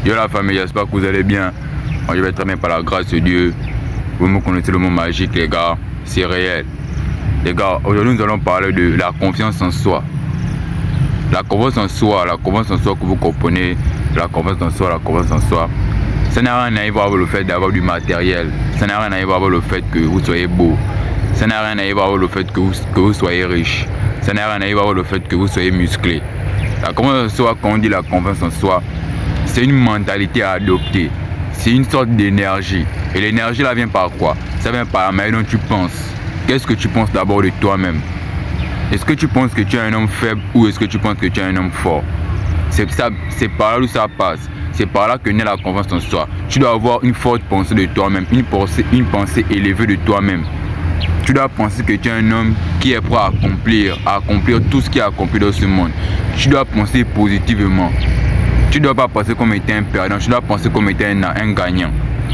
Yo la famille, j'espère que vous allez bien. Moi je vais très bien par la grâce de Dieu. Vous me connaissez le mot magique les gars, c'est réel. Les gars, aujourd'hui nous allons parler de la confiance en soi. La confiance en soi que vous comprenez, la confiance en soi. Ça n'a rien à voir avec le fait d'avoir du matériel. Ça n'a rien à voir avec le fait que vous soyez beau. Ça n'a rien à voir avec le fait que vous soyez riche. Ça n'a rien à voir avec le fait que vous soyez musclé. La confiance en soi, quand on dit la confiance en soi, c'est une mentalité à adopter. C'est une sorte d'énergie. Et l'énergie là vient par quoi? Ça vient par la manière dont tu penses. Qu'est-ce que tu penses d'abord de toi-même? Est-ce que tu penses que tu es un homme faible ou est-ce que tu penses que tu es un homme fort? C'est par là où ça passe. C'est par là que naît la confiance en soi. Tu dois avoir une forte pensée de toi-même, une pensée élevée de toi-même. Tu dois penser que tu es un homme qui est prêt à accomplir tout ce qui est accompli dans ce monde. Tu dois penser positivement. Tu ne dois pas penser comme étant un perdant, tu dois penser comme étant un gagnant.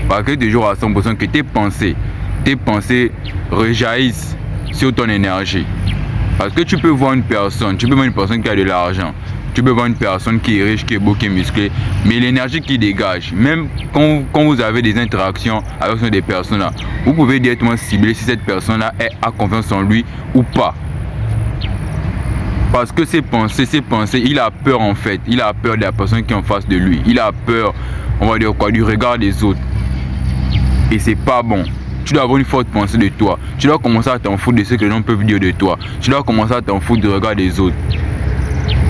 Parce que toujours à 100% que tes pensées rejaillissent sur ton énergie. Parce que tu peux voir une personne qui a de l'argent, tu peux voir une personne qui est riche, qui est beau, qui est musclé, mais l'énergie qui dégage, même quand vous avez des interactions avec des personnes là, vous pouvez directement cibler si cette personne là a confiance en lui ou pas. Parce que ses pensées, il a peur en fait. Il a peur de la personne qui est en face de lui. Il a peur, on va dire quoi, du regard des autres. Et c'est pas bon. Tu dois avoir une forte pensée de toi. Tu dois commencer à t'en foutre de ce que les gens peuvent dire de toi. Tu dois commencer à t'en foutre du regard des autres.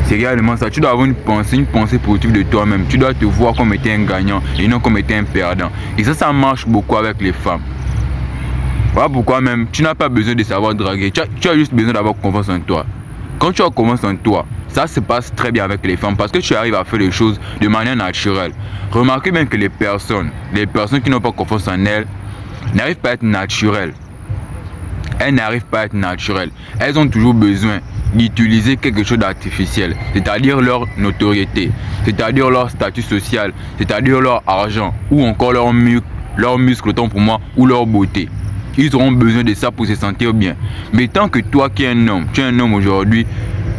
C'est réellement ça. Tu dois avoir une pensée positive de toi-même. Tu dois te voir comme étant un gagnant et non comme étant un perdant. Et ça marche beaucoup avec les femmes. Voilà pourquoi même, tu n'as pas besoin de savoir draguer. Tu as juste besoin d'avoir confiance en toi. Quand tu as confiance en toi, ça se passe très bien avec les femmes parce que tu arrives à faire les choses de manière naturelle. Remarquez bien que les personnes qui n'ont pas confiance en elles n'arrivent pas à être naturelles. Elles n'arrivent pas à être naturelles. Elles ont toujours besoin d'utiliser quelque chose d'artificiel, c'est-à-dire leur notoriété, c'est-à-dire leur statut social, c'est-à-dire leur argent ou encore leur muscle, autant pour moi, ou leur beauté. Ils auront besoin de ça pour se sentir bien. Mais tant que toi qui es un homme, tu es un homme aujourd'hui,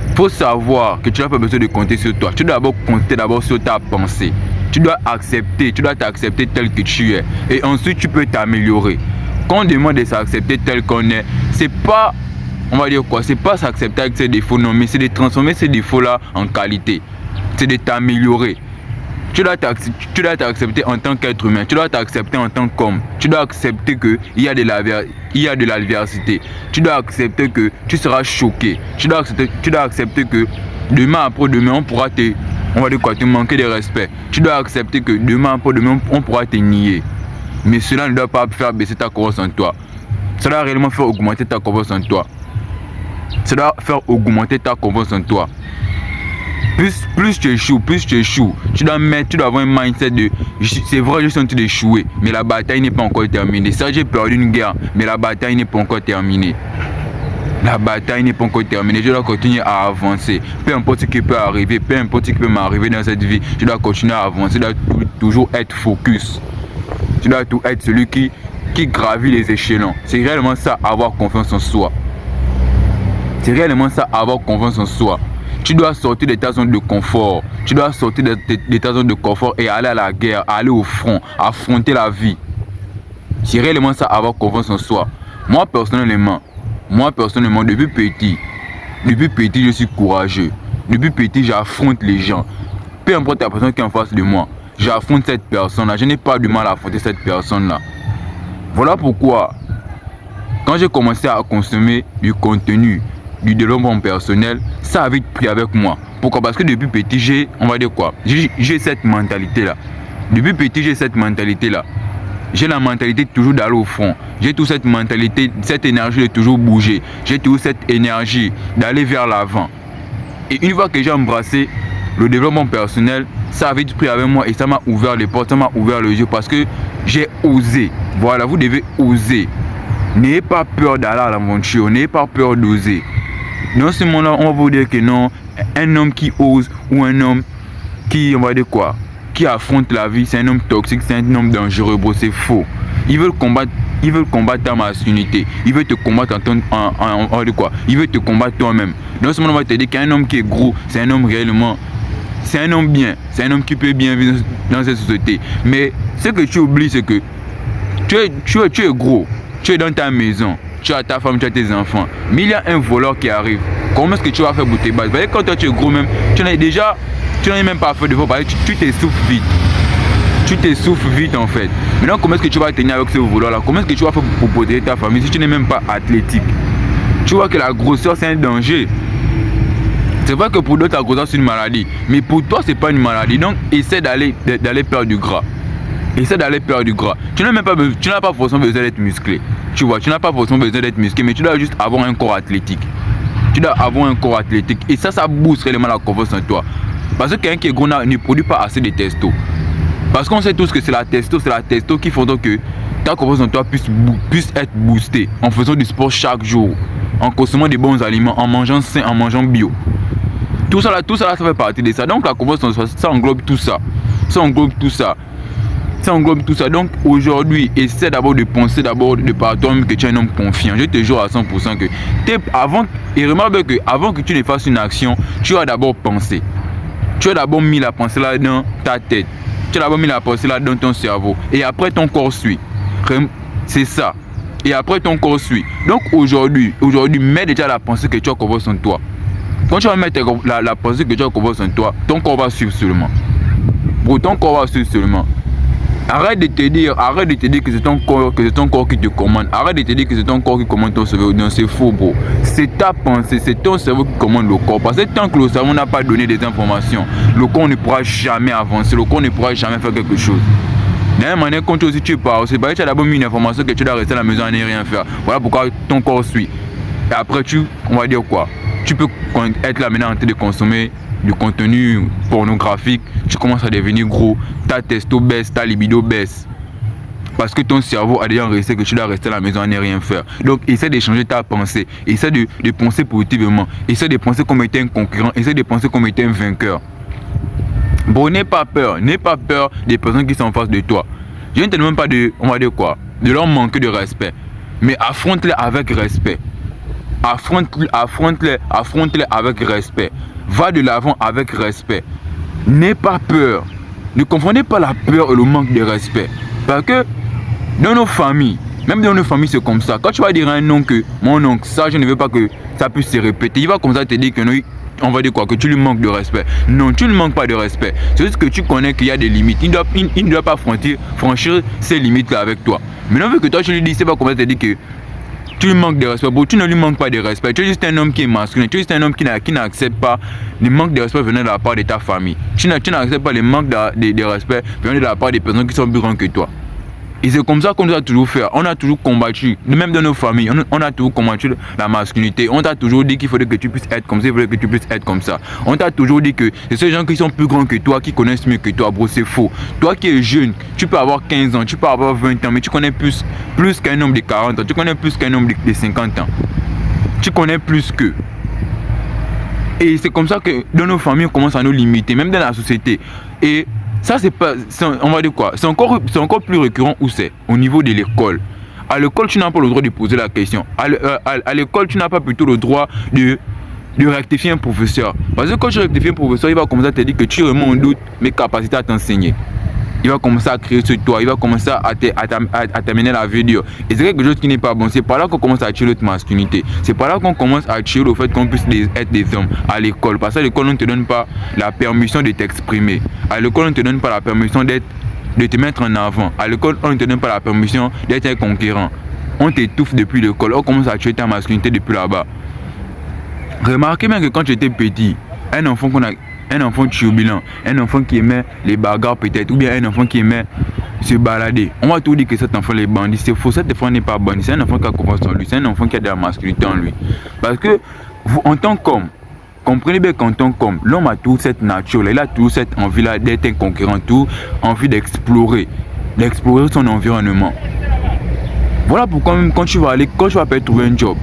il faut savoir que tu n'as pas besoin de compter sur toi. Tu dois d'abord compter sur ta pensée. Tu dois t'accepter tel que tu es. Et ensuite, tu peux t'améliorer. Quand on demande de s'accepter tel qu'on est, c'est pas, on va dire quoi, c'est pas s'accepter avec ses défauts, non, mais c'est de transformer ces défauts-là en qualité. C'est de t'améliorer. Tu dois t'accepter en tant qu'être humain. Tu dois t'accepter en tant qu'homme. Tu dois accepter qu'il y a de l'adversité. Tu dois accepter que tu seras choqué. Tu dois accepter que demain après-demain, on pourra te manquer de respect. Tu dois accepter que demain après-demain, on pourra te nier. Mais cela ne doit pas faire baisser ta confiance en toi. Ça doit réellement faire augmenter ta confiance en toi. Ça doit faire augmenter ta confiance en toi. Plus tu échoues, tu dois avoir un mindset de c'est vrai, je suis en train d'échouer, mais la bataille n'est pas encore terminée. Ça, j'ai perdu une guerre, mais la bataille n'est pas encore terminée. Je dois continuer à avancer. Peu importe ce qui peut arriver, peu importe ce qui peut m'arriver dans cette vie, je dois continuer à avancer. Je dois toujours être focus. Je dois toujours être celui qui gravit les échelons. C'est réellement ça, avoir confiance en soi. Tu dois sortir de ta zone de confort. Tu dois sortir de ta zone de confort et aller à la guerre, aller au front, affronter la vie. C'est réellement ça, avoir confiance en soi. Moi personnellement, depuis petit, je suis courageux. Depuis petit, j'affronte les gens. Peu importe la personne qui est en face de moi, j'affronte cette personne-là. Je n'ai pas du mal à affronter cette personne-là. Voilà pourquoi, quand j'ai commencé à consommer du contenu, du développement personnel, ça a vite pris avec moi. Pourquoi? Parce que depuis petit, j'ai cette mentalité-là. J'ai la mentalité toujours d'aller au front. J'ai toute cette mentalité, cette énergie de toujours bouger. J'ai toujours cette énergie d'aller vers l'avant. Et une fois que j'ai embrassé le développement personnel, ça a vite pris avec moi et ça m'a ouvert les portes, ça m'a ouvert les yeux parce que j'ai osé. Voilà, vous devez oser. N'ayez pas peur d'aller à l'aventure, n'ayez pas peur d'oser. Dans ce monde-là, on va vous dire que non, un homme qui ose ou un homme qui, on va dire quoi, qui affronte la vie, c'est un homme toxique, c'est un homme dangereux, bro, c'est faux. Ils veulent combattre ta masculinité. Ils veulent te combattre il veut te combattre toi-même. Dans ce monde, on va te dire qu'un homme qui est gros, c'est un homme réellement c'est un homme bien, c'est un homme qui peut bien vivre dans cette société. Mais ce que tu oublies, c'est que tu es gros, tu es dans ta maison, tu as ta femme, tu as tes enfants, mais il y a un voleur qui arrive. Comment est-ce que tu vas faire pour tes bases? Quand toi tu es gros même, tu n'as même pas fait de vol, tu t'essouffles vite. Tu t'essouffles vite en fait. Maintenant, comment est-ce que tu vas tenir avec ce voleur-là? Comment est-ce que tu vas faire pour protéger ta famille si tu n'es même pas athlétique? Tu vois que la grosseur c'est un danger. C'est vrai que pour d'autres la grosseur c'est une maladie, mais pour toi c'est pas une maladie. Donc essaie d'aller perdre du gras. Essaie d'aller perdre du gras. Tu n'as pas forcément besoin d'être musclé. Tu vois, tu n'as pas forcément besoin d'être musclé, mais tu dois juste avoir un corps athlétique. Tu dois avoir un corps athlétique et ça booste réellement la confiance en toi. Parce que quelqu'un qui est gros ne produit pas assez de testo. Parce qu'on sait tous que c'est la testo qui font donc que ta confiance en toi puisse être boostée en faisant du sport chaque jour, en consommant des bons aliments, en mangeant sain, en mangeant bio. Tout ça, ça fait partie de ça. Donc la confiance en soi, ça englobe tout ça. Ça englobe tout ça. Donc aujourd'hui, essaie d'abord de penser de par toi-même que tu es un homme confiant. Je te jure à 100% que et remarque que avant que tu ne fasses une action, tu as d'abord pensé. Tu as d'abord mis la pensée là dans ta tête. Tu as d'abord mis la pensée là dans ton cerveau. Et après ton corps suit. C'est ça. Et après ton corps suit. Donc aujourd'hui, mets déjà la pensée que tu as confiance en toi. Quand tu vas mettre la pensée que tu as confiance en toi, ton corps va suivre seulement. Bro, ton corps va suivre seulement. Arrête de te dire que c'est ton corps qui te commande. Arrête de te dire que c'est ton corps qui commande ton cerveau. Non, c'est faux, bro. C'est ta pensée, c'est ton cerveau qui commande le corps. Parce que tant que le cerveau n'a pas donné des informations, le corps ne pourra jamais avancer, le corps ne pourra jamais faire quelque chose. De la même manière, quand tu pars, c'est parce que tu as d'abord mis une information que tu dois rester à la maison et ne rien faire. Voilà pourquoi ton corps suit. Et après, on va dire quoi? Tu peux être là maintenant en train de consommer du contenu pornographique, tu commences à devenir gros, ta testo baisse, ta libido baisse. Parce que ton cerveau a déjà resté que tu dois rester à la maison et ne rien faire. Donc essaie de changer ta pensée, essaie de penser positivement, essaie de penser comme étant un concurrent, essaie de penser comme étant un vainqueur. Bon, n'aie pas peur des personnes qui sont en face de toi. Je ne te demande pas de leur manquer de respect, mais affronte-les avec respect. Affronte-les avec respect. Va de l'avant avec respect. N'aie pas peur. Ne confondez pas la peur et le manque de respect. Parce que dans nos familles, même dans nos familles c'est comme ça. Quand tu vas dire à un oncle que mon oncle, ça je ne veux pas que ça puisse se répéter, il va comme ça te dire que non, on va dire quoi, que tu lui manques de respect. Non, tu ne manques pas de respect. C'est juste que tu connais qu'il y a des limites. Il ne doit pas franchir ces limites là avec toi. Maintenant vu que toi tu lui dis, c'est pas comme ça te dire que tu lui manques de respect. Bon, tu ne lui manques pas de respect. Tu es juste un homme qui est masculin. Tu es juste un homme qui n'accepte pas le manque de respect venant de la part de ta famille. Tu n'acceptes pas le manque de respect venant de la part des personnes qui sont plus grandes que toi. Et c'est comme ça qu'on doit toujours faire. On a toujours combattu, même dans nos familles, on a toujours combattu la masculinité. On t'a toujours dit qu'il faudrait que tu puisses être comme ça, il faudrait que tu puisses être comme ça. On t'a toujours dit que c'est ces gens qui sont plus grands que toi, qui connaissent mieux que toi. Bro, c'est faux. Toi qui es jeune, tu peux avoir 15 ans, tu peux avoir 20 ans, mais tu connais plus qu'un homme de 40 ans, tu connais plus qu'un homme de 50 ans. Tu connais plus qu'eux. Et c'est comme ça que dans nos familles, on commence à nous limiter, même dans la société. Et ça, on va dire quoi? C'est encore plus récurrent où c'est au niveau de l'école. À l'école, tu n'as pas le droit de poser la question. À l'école, tu n'as pas plutôt le droit de rectifier un professeur. Parce que quand tu rectifies un professeur, il va commencer à te dire que tu remets en doute mes capacités à t'enseigner. Il va commencer à crier sur toi, il va commencer à t'amener la vidéo. Et c'est quelque chose qui n'est pas bon. C'est par là qu'on commence à tuer notre masculinité. C'est par là qu'on commence à tuer le fait qu'on puisse être des hommes à l'école. Parce qu'à l'école, on ne te donne pas la permission de t'exprimer. À l'école, on ne te donne pas la permission de te mettre en avant. À l'école, on ne te donne pas la permission d'être un conquérant. On t'étouffe depuis l'école. On commence à tuer ta masculinité depuis là-bas. Remarquez bien que quand j'étais petit, un enfant turbulent, un enfant qui aimait les bagarres peut-être, ou bien un enfant qui aimait se balader. On va tout dire que cet enfant est bandit. C'est faux, cet enfant n'est pas bandit. C'est un enfant qui a confiance en lui. C'est un enfant qui a de la masculinité en lui. Parce que vous, en tant qu'homme, comprenez bien qu'en tant qu'homme, l'homme a toujours cette nature-là. Il a toujours cette envie-là d'être un conquérant, toujours envie d'explorer son environnement. Voilà pourquoi même quand tu vas peut-être trouver un job,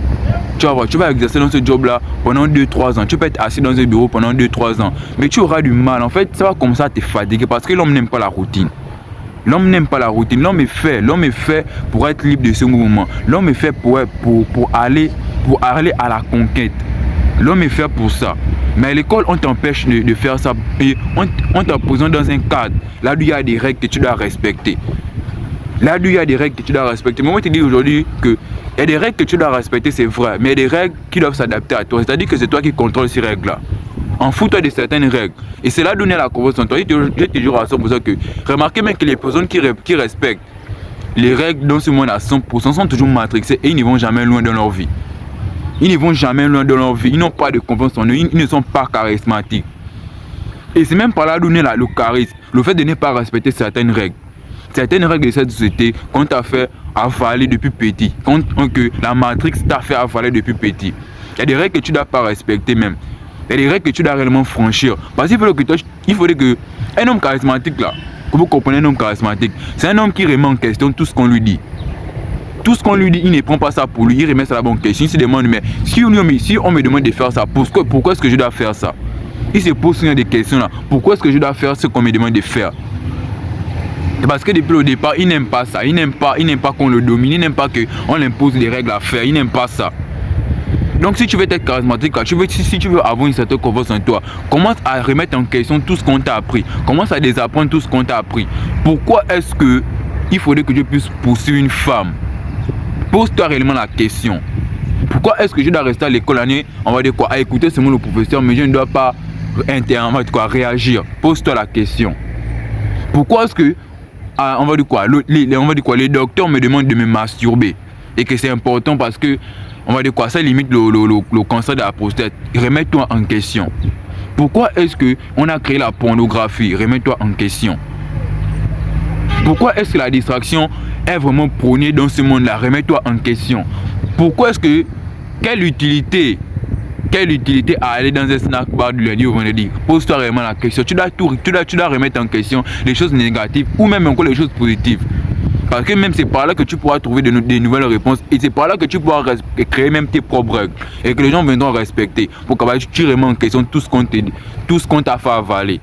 tu vas exercer dans ce job-là pendant 2-3 ans. Tu peux être assis dans un bureau pendant 2-3 ans. Mais tu auras du mal. En fait, ça va commencer à te fatiguer parce que l'homme n'aime pas la routine. L'homme n'aime pas la routine. L'homme est fait pour être libre de ce mouvement. L'homme est fait pour aller à la conquête. L'homme est fait pour ça. Mais à l'école, on t'empêche de faire ça. Et on t'en dans un cadre. Là où il y a des règles que tu dois respecter. Là où il y a des règles que tu dois respecter. Mais moi, je te dis aujourd'hui qu'il y a des règles que tu dois respecter, c'est vrai. Mais il y a des règles qui doivent s'adapter à toi. C'est-à-dire que c'est toi qui contrôles ces règles-là. En fous-toi de certaines règles. Et c'est là d'où naît la convention. Toi, je te jure à 100% que remarquez même que les personnes qui respectent les règles dans ce monde à 100% sont toujours matrixées et ils ne vont jamais loin dans leur vie. Ils ne vont jamais loin dans leur vie. Ils n'ont pas de confiance en eux. Ils ne sont pas charismatiques. Et c'est même par là d'où naît le charisme. Le fait de ne pas respecter certaines règles. Certaines règles de cette société qu'on t'a fait avaler depuis petit. Que la matrix t'a fait avaler depuis petit. Il y a des règles que tu ne dois pas respecter même. Il y a des règles que tu dois réellement franchir. Parce qu'il faudrait que un homme charismatique là, que vous comprenez un homme charismatique, c'est un homme qui remet en question tout ce qu'on lui dit. Tout ce qu'on lui dit, il ne prend pas ça pour lui, il remet ça à la bonne question. Il se demande, mais si on me demande de faire ça, pourquoi est-ce que je dois faire ça? Il se pose des questions là. Pourquoi est-ce que je dois faire ce qu'on me demande de faire? C'est parce que depuis le départ, il n'aime pas ça. Il n'aime pas qu'on le domine. Il n'aime pas qu'on l'impose des règles à faire. Il n'aime pas ça. Donc si tu veux être charismatique, si tu veux avoir une certaine confiance en toi, commence à remettre en question tout ce qu'on t'a appris. Commence à désapprendre tout ce qu'on t'a appris. Pourquoi est-ce que il faudrait que je puisse poursuivre une femme? Pose-toi réellement la question. Pourquoi est-ce que je dois rester à l'école l'année, on va dire quoi, à écouter seulement le professeur, mais je ne dois pas réagir? Pose-toi la question. Pourquoi est-ce que on va dire quoi, les docteurs me demandent de me masturber et que c'est important parce que on va dire quoi, ça limite le cancer de la prostate? Remets-toi en question. Pourquoi est-ce que on a créé la pornographie? Remets-toi en question. Pourquoi est-ce que la distraction est vraiment prônée dans ce monde-là? Remets-toi en question. Pourquoi est-ce que quelle utilité à aller dans un snack bar du lundi au vendredi? Pose-toi vraiment la question. Tu dois remettre en question les choses négatives ou même encore les choses positives. Parce que même c'est par là que tu pourras trouver de nouvelles réponses et c'est par là que tu pourras créer même tes propres règles et que les gens viendront respecter pour que tu remettes en question tout ce qu'on te dit, tout ce qu'on t'a fait avaler.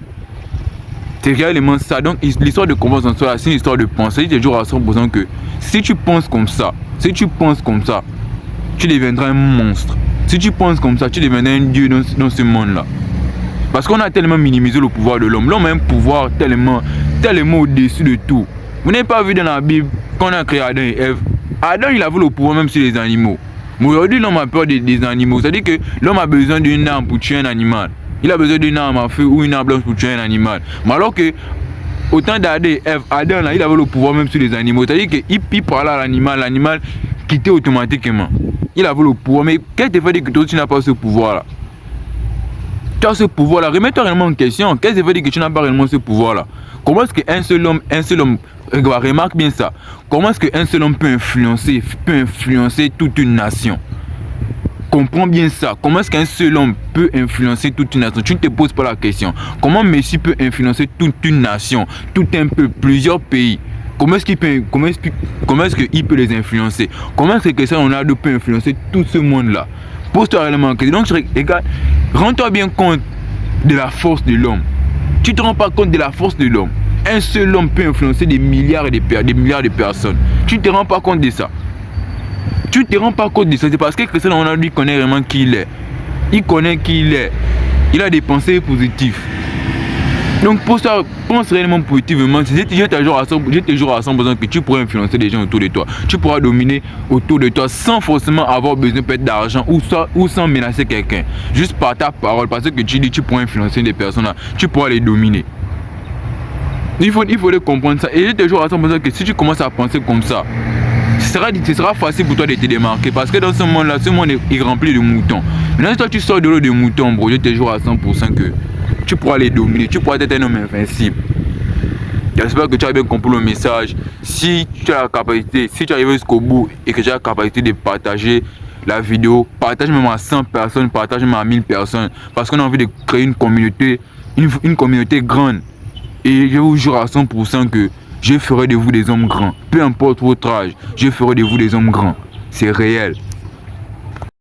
C'est réellement ça. Donc l'histoire de confiance en soi, c'est une histoire de pensée. Je te jure à 100% que si tu penses comme ça, tu deviendras un monstre. Si tu penses comme ça, tu deviendras un dieu dans ce monde-là. Parce qu'on a tellement minimisé le pouvoir de l'homme. L'homme a un pouvoir tellement au-dessus de tout. Vous n'avez pas vu dans la Bible qu'on a créé Adam et Ève? Adam, il avait le pouvoir même sur les animaux. Mais aujourd'hui, l'homme a peur des animaux. C'est-à-dire que l'homme a besoin d'une arme pour tuer un animal. Il a besoin d'une arme à feu ou une arme blanche pour tuer un animal. Mais alors que, au temps d'Adam et Ève, Adam, là, il avait le pouvoir même sur les animaux. C'est-à-dire qu'il parlait à l'animal quittait automatiquement. Il avait le pouvoir. Mais qu'est-ce qui fait dire que toi, tu n'as pas ce pouvoir-là? Tu as ce pouvoir-là. Remets-toi réellement en question. Qu'est-ce qui fait dire que tu n'as pas réellement ce pouvoir-là? Comment est-ce qu'un seul homme, remarque bien ça. Comment est-ce qu'un seul homme peut influencer toute une nation? Comprends bien ça. Comment est-ce qu'un seul homme peut influencer toute une nation? Tu ne te poses pas la question. Comment Messi peut influencer toute une nation, tout un peuple, plusieurs pays? Comment est-ce qu'il peut les influencer? Comment est-ce que Cristiano Ronaldo peut influencer tout ce monde-là? Pose-toi réellement en question. Donc, regarde, rends-toi bien compte de la force de l'homme. Tu ne te rends pas compte de la force de l'homme. Un seul homme peut influencer des milliards de personnes. Tu ne te rends pas compte de ça. Tu ne te rends pas compte de ça. C'est parce que Cristiano Ronaldo connaît vraiment qui il est. Il connaît qui il est. Il a des pensées positives. Donc pense réellement positivement. Je te jure à 100% que tu pourras influencer les gens autour de toi. Tu pourras dominer autour de toi sans forcément avoir besoin peut-être d'argent ou sans menacer quelqu'un. Juste par ta parole, parce que tu dis tu pourras influencer des personnes là. Tu pourras les dominer. Il faut comprendre ça. Et je te jure à 100% que si tu commences à penser comme ça, ce sera facile pour toi de te démarquer. Parce que dans ce monde-là, ce monde est rempli de moutons. Maintenant, si toi tu sors de l'eau de moutons, bro, je te jure à 100% que tu pourras les dominer. Tu pourras être un homme invincible. J'espère que tu as bien compris le message. Si tu as la capacité, si tu arrives jusqu'au bout et que tu as la capacité de partager la vidéo, partage même à 100 personnes, partage même à 1000 personnes. Parce qu'on a envie de créer une communauté grande. Et je vous jure à 100% que je ferai de vous des hommes grands. Peu importe votre âge, je ferai de vous des hommes grands. C'est réel.